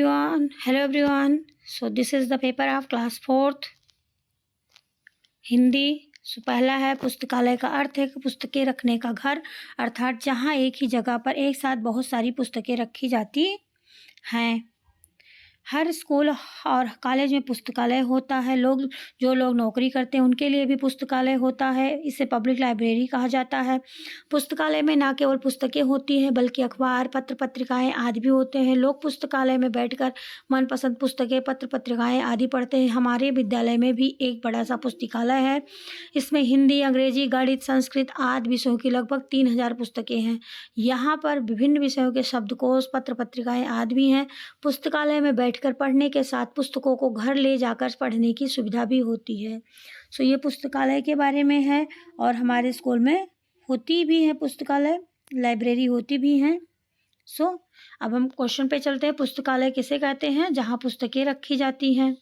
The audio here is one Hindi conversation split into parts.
Everyone, hello everyone. So this is the paper of class 4th Hindi. पहला है पुस्तकालय का अर्थ है कि पुस्तकें रखने का घर, अर्थात जहाँ एक ही जगह पर एक साथ बहुत सारी पुस्तकें रखी जाती हैं। हर स्कूल और कॉलेज में पुस्तकालय होता है। जो लोग नौकरी करते हैं उनके लिए भी पुस्तकालय होता है। इसे पब्लिक लाइब्रेरी कहा जाता है। पुस्तकालय में ना केवल पुस्तकें होती हैं बल्कि अखबार, पत्र पत्रिकाएं आदि भी होते हैं। लोग पुस्तकालय में बैठकर मनपसंद पुस्तकें, पत्र पत्रिकाएं आदि पढ़ते हैं। हमारे विद्यालय में भी एक बड़ा सा पुस्तकालय है। इसमें हिंदी, अंग्रेजी, गणित, संस्कृत आदि विषयों की लगभग 3000 पुस्तकें हैं। यहाँ पर विभिन्न विषयों के शब्दकोश, पत्र पत्रिकाएं आदि भी हैं। पुस्तकालय में बैठकर पढ़ने के साथ पुस्तकों को घर ले जाकर पढ़ने की सुविधा भी होती है। सो ये पुस्तकालय के बारे में है और हमारे स्कूल में होती भी है पुस्तकालय, लाइब्रेरी होती भी हैं। सो अब हम क्वेश्चन पे चलते हैं। पुस्तकालय किसे कहते हैं? जहाँ पुस्तकें रखी जाती हैं।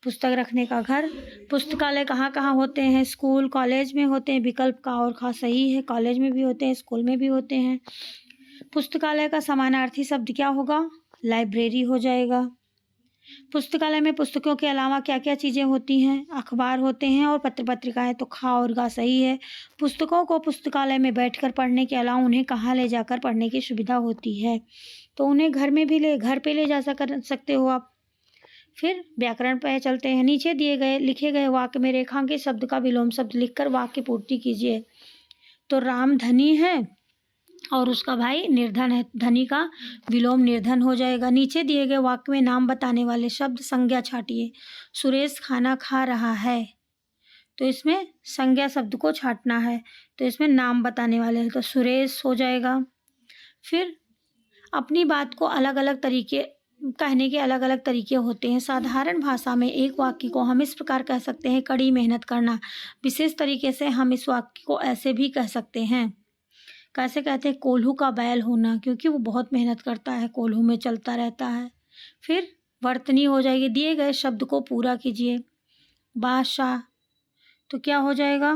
पुस्तक रखने का घर। पुस्तकालय कहाँ कहाँ होते हैं? स्कूल, कॉलेज में होते हैं। विकल्प का और खास सही है, कॉलेज में भी होते हैं, स्कूल में भी होते हैं। पुस्तकालय का समानार्थी शब्द क्या होगा? लाइब्रेरी हो जाएगा। पुस्तकालय में पुस्तकों के अलावा क्या क्या चीज़ें होती हैं? अखबार होते हैं और पत्र पत्रिकाएं, तो खा और गा सही है। पुस्तकों को पुस्तकालय में बैठकर पढ़ने के अलावा उन्हें कहाँ ले जाकर पढ़ने की सुविधा होती है? तो उन्हें घर पे ले जा सकते हो आप। फिर व्याकरण पर चलते हैं। नीचे लिखे गए वाक्य में रेखांकित शब्द का विलोम शब्द लिखकर वाक्य पूर्ति कीजिए। तो राम धनी है और उसका भाई निर्धन है। धनी का विलोम निर्धन हो जाएगा। नीचे दिए गए वाक्य में नाम बताने वाले शब्द संज्ञा छाटिए। सुरेश खाना खा रहा है, तो इसमें संज्ञा शब्द को छाटना है। तो इसमें नाम बताने वाले तो सुरेश हो जाएगा। फिर अपनी बात को कहने के अलग अलग तरीके होते हैं। साधारण भाषा में एक वाक्य को हम इस प्रकार कह सकते हैं, कड़ी मेहनत करना। विशेष तरीके से हम इस वाक्य को ऐसे भी कह सकते हैं। कैसे कहते हैं? कोल्हू का बैल होना, क्योंकि वो बहुत मेहनत करता है, कोल्हू में चलता रहता है। फिर वर्तनी हो जाएगी। दिए गए शब्द को पूरा कीजिए। बादशाह, तो क्या हो जाएगा?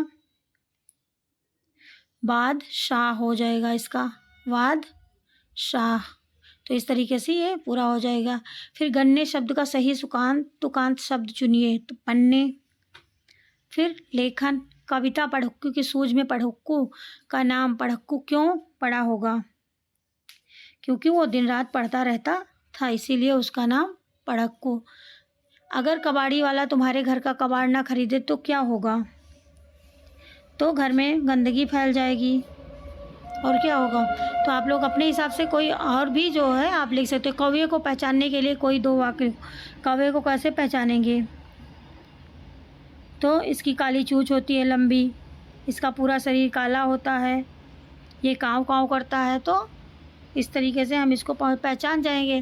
बादशाह हो जाएगा इसका, बादशाह। तो इस तरीके से ये पूरा हो जाएगा। फिर गन्ने शब्द का सही सुकांत तुकांत शब्द चुनिए। तो पन्ने। फिर लेखन, कविता पढ़क्कू की सूझ में पढ़क्कू का नाम पढ़क्कू क्यों पड़ा होगा? क्योंकि वो दिन रात पढ़ता रहता था, इसीलिए उसका नाम पढ़क्कू। अगर कबाड़ी वाला तुम्हारे घर का कबाड़ ना खरीदे तो क्या होगा? तो घर में गंदगी फैल जाएगी और क्या होगा? तो आप लोग अपने हिसाब से कोई और भी जो है आप लिख सकते हो। कौवे को पहचानने के लिए कोई दो वाक्य। कौवे को कैसे पहचानेंगे? तो इसकी काली चूंच होती है लंबी, इसका पूरा शरीर काला होता है, ये काँव काँव करता है। तो इस तरीके से हम इसको पहचान जाएंगे।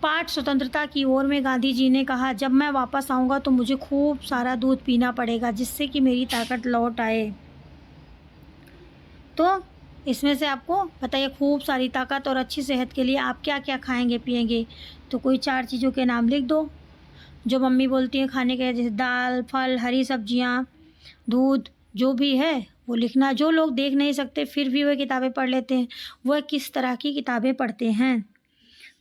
पाठ स्वतंत्रता की ओर में गांधी जी ने कहा, जब मैं वापस आऊँगा तो मुझे खूब सारा दूध पीना पड़ेगा जिससे कि मेरी ताकत लौट आए। तो इसमें से आपको बताइए, खूब सारी ताकत और अच्छी सेहत के लिए आप क्या क्या खाएंगे पिएंगे? तो कोई 4 चीज़ों के नाम लिख दो जो मम्मी बोलती हैं खाने के, जैसे दाल, फल, हरी सब्जियाँ, दूध, जो भी है वो लिखना। जो लोग देख नहीं सकते फिर भी वह किताबें पढ़ लेते हैं, वह किस तरह की किताबें पढ़ते हैं?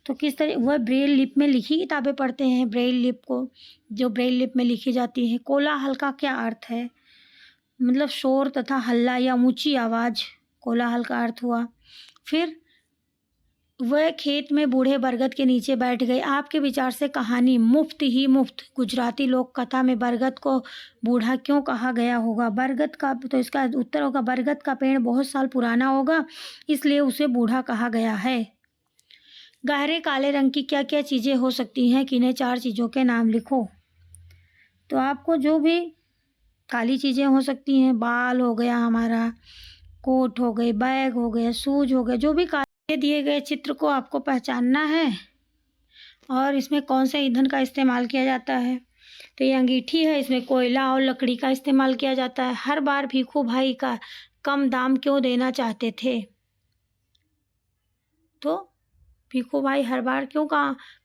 तो किस तरह वह ब्रेल लिप में लिखी किताबें पढ़ते हैं। ब्रेल लिप को, जो ब्रेल लिप में लिखी जाती है। कोलाहल का क्या अर्थ है? मतलब शोर तथा हल्ला या ऊंची आवाज़, कोलाहल का अर्थ हुआ। फिर वह खेत में बूढ़े बरगद के नीचे बैठ गए। आपके विचार से कहानी मुफ्त ही मुफ्त। गुजराती लोक कथा में बरगद को बूढ़ा क्यों कहा गया होगा? बरगद का, तो इसका उत्तर होगा बरगद का पेड़ बहुत साल पुराना होगा इसलिए उसे बूढ़ा कहा गया है। गहरे काले रंग की क्या क्या चीज़ें हो सकती हैं? किन्हीं 4 चीज़ों के नाम लिखो। तो आपको जो भी काली चीज़ें हो सकती हैं, बाल हो गया हमारा, कोट हो गए, बैग हो गया, शूज हो गए, जो भी काले दिए गए चित्र को आपको पहचानना है। और इसमें कौन से ईंधन का इस्तेमाल किया जाता है? तो ये अंगीठी है, इसमें कोयला और लकड़ी का इस्तेमाल किया जाता है। हर बार भीखू भाई का कम दाम क्यों देना चाहते थे? तो भीखू भाई हर बार क्यों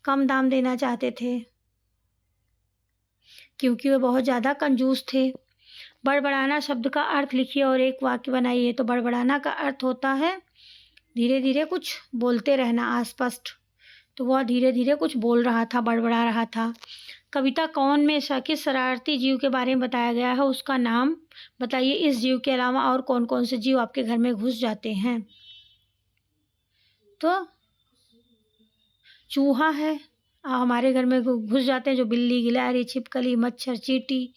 कम दाम देना चाहते थे? क्योंकि वे बहुत ज़्यादा कंजूस थे। बड़बड़ाना शब्द का अर्थ लिखिए और एक वाक्य बनाइए। तो बड़बड़ाना का अर्थ होता है धीरे धीरे कुछ बोलते रहना, अस्पष्ट। तो वह धीरे-धीरे कुछ बोल रहा था, बड़बड़ा रहा था। कविता कौन में किस शरारती जीव के बारे में बताया गया है, उसका नाम बताइए। इस जीव के अलावा और कौन-कौन से जीव आपके घर में घुस जाते हैं? तो चूहा है, हमारे घर में घुस जाते हैं, जो बिल्ली, गिलहरी, छिपकली, मच्छर, चींटी।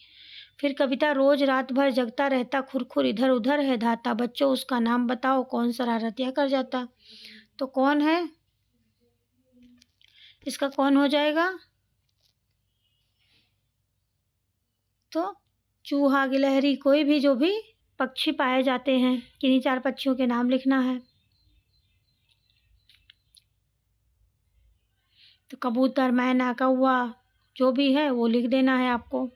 फिर कविता रोज रात भर जगता रहता, खुरखुर इधर-उधर है धाता। बच्चों उसका नाम बताओ, कौन शरारतियाँ कर जाता? तो कौन है? इसका कौन हो जाएगा? तो चूहा, गिलहरी, कोई भी जो भी पक्षी पाए जाते हैं, किन्हीं 4 पक्षियों के नाम लिखना है। तो कबूतर, मैना, कौवा जो भी है वो लिख देना है आपको।